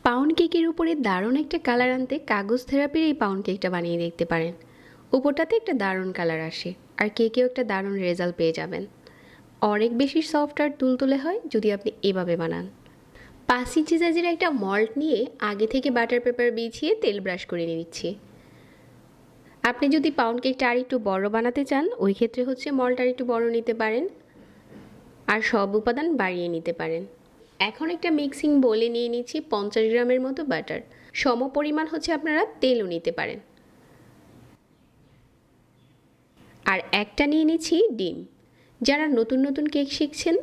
Pound কেকের উপরে দারুণ একটা কালার আনতে কাগজ থেরাপির এই পাউন্ড কেকটা বানিয়ে দেখতে পারেন। উপরটাতে একটা দারুণ কালার আসে আর কেকেও একটা দারুণ রেজাল্ট পেয়ে যাবেন। অনেক বেশি সফট আর তুলতুলে হয় যদি আপনি এভাবে বানান। 5 ইঞ্চি সাইজের একটা মল্ট নিয়ে আগে থেকে বাটার পেপার বিছিয়ে তেল ব্রাশ করে নিচ্ছি। আপনি যদি পাউন্ড কেকটা আর একটু বড় বানাতে চান ওই ক্ষেত্রে মল্ট আর একটু বড় নিতে পারেন আর সব উপাদান বাড়িয়ে নিতে পারেন। এখন একটা মিক্সিং বোলে নিয়ে নিচ্ছি 50 গ্রামের মতো বাটার। সম পরিমাণ আপনারা তেলও নিতে পারেন। আর একটা নিয়ে নিচ্ছি ডিম। যারা নতুন নতুন কেক শিখছেন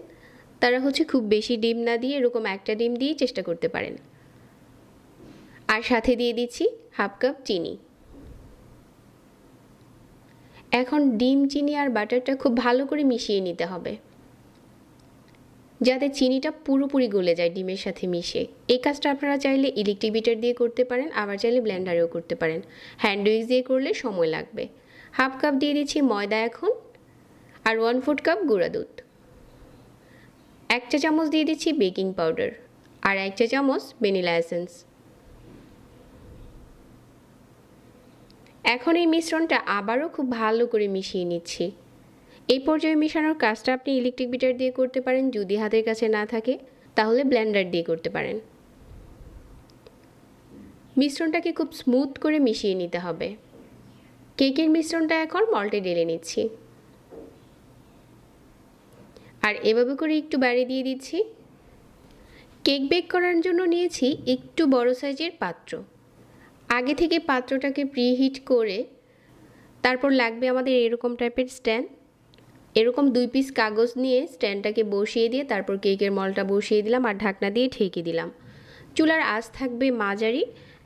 তারা খুব বেশি ডিম না দিয়ে এরকম একটা ডিম দিয়ে চেষ্টা করতে পারেন। আর সাথে দিয়ে দিচ্ছি হাফ কাপ চিনি। এখন ডিম, চিনি আর বাটারটা খুব ভালো করে মিশিয়ে নিতে হবে যাতে চিনিটা পুরোপুরি গলে যায় ডিমের সাথে মিশে। এই কাজটা আপনারা চাইলে ইলেকট্রিক বিটার দিয়ে করতে পারেন, আবার চাইলে ব্লেন্ডারেও করতে পারেন। হ্যান্ড উইক্স দিয়ে করলে সময় লাগবে। হাফ কাপ দিয়ে দিচ্ছি ময়দা এখন, আর 1/4 কাপ গুঁড়া দুধ। 1 চা চামচ দিয়ে দিচ্ছি বেকিং পাউডার আর 1 চা চামচ ভ্যানিলা এসেন্স। এখন এই মিশ্রণটা আবারও খুব ভালো করে মিশিয়ে নিচ্ছি। এই পর্যায়ে মেশানোর কাজটা আপনি ইলেকট্রিক বিটার দিয়ে করতে পারেন, যদি হাতের কাছে না থাকে তাহলে ব্লেন্ডার দিয়ে করতে পারেন। মিশ্রণটাকে খুব স্মুথ করে মিশিয়ে নিতে হবে। কেকের মিশ্রণটা এখন মল্টে ঢেলে নিচ্ছি আর এভাবে করে একটু বাড়িয়ে দিয়ে দিচ্ছি। কেক বেক করার জন্য নিয়েছি একটু বড় সাইজের পাত্র। আগে থেকে পাত্রটাকে প্রিহিট করে তারপর লাগবে আমাদের এরকম টাইপের স্ট্যান্ড। এরকম 2 পিস কাগজ নিয়ে স্ট্যান্ডটাকে বসিয়ে দিয়ে তারপর কেকের মলটা বসিয়ে দিলাম আর ঢাকনা দিয়ে ঢেকে দিলাম। চুলার আঁচ থাকবে মাঝারি।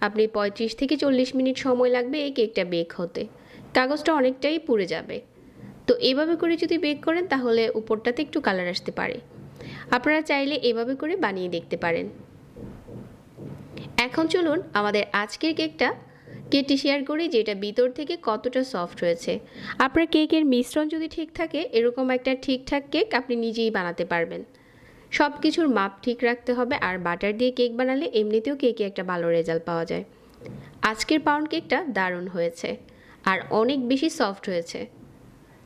আপনি 35 থেকে 40 মিনিট সময় লাগবে এই কেকটা বেক হতে। কাগজটা অনেকটাই পুড়ে যাবে। তো এভাবে করে যদি বেক করেন তাহলে উপরটাতে একটু কালার আসতে পারে। আপনারা চাইলে এভাবে করে বানিয়ে দেখতে পারেন। এখন চলুন আমাদের আজকের কেকটা কেটে শেয়ার করি যেটা ভিতর থেকে কতটা সফট হয়েছে। আপনার কেকের মিশ্রণ যদি ঠিক থাকে এরকম একটা ঠিকঠাক কেক আপনি নিজেই বানাতে পারবেন। সব কিছুর মাপ ঠিক রাখতে হবে, আর বাটার দিয়ে কেক বানালে এমনিতেও কেকে একটা ভালো রেজাল্ট পাওয়া যায়। আজকের পাউন্ড কেকটা দারুণ হয়েছে আর অনেক বেশি সফট হয়েছে।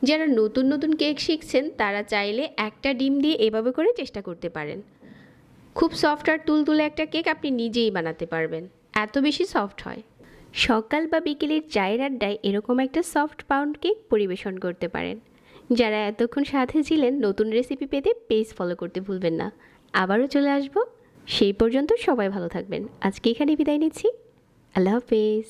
যারা নতুন নতুন কেক শিখছেন তারা চাইলে একটা ডিম দিয়ে এভাবে করে চেষ্টা করতে পারেন। খুব সফট আর তুলতুলে একটা কেক আপনি নিজেই বানাতে পারবেন, এত বেশি সফট হয়। সকাল বা বিকেলের চায়ের আড্ডায় এরকম একটা সফট পাউন্ড কেক পরিবেশন করতে পারেন। যারা এতক্ষণ সাথে ছিলেন নতুন রেসিপি পেতে পেজ ফলো করতে ভুলবেন না। আবারও চলে আসব, সেই পর্যন্ত সবাই ভালো থাকবেন। আজকে এখানে বিদায় নিচ্ছি। আল্লাহ হাফেজ।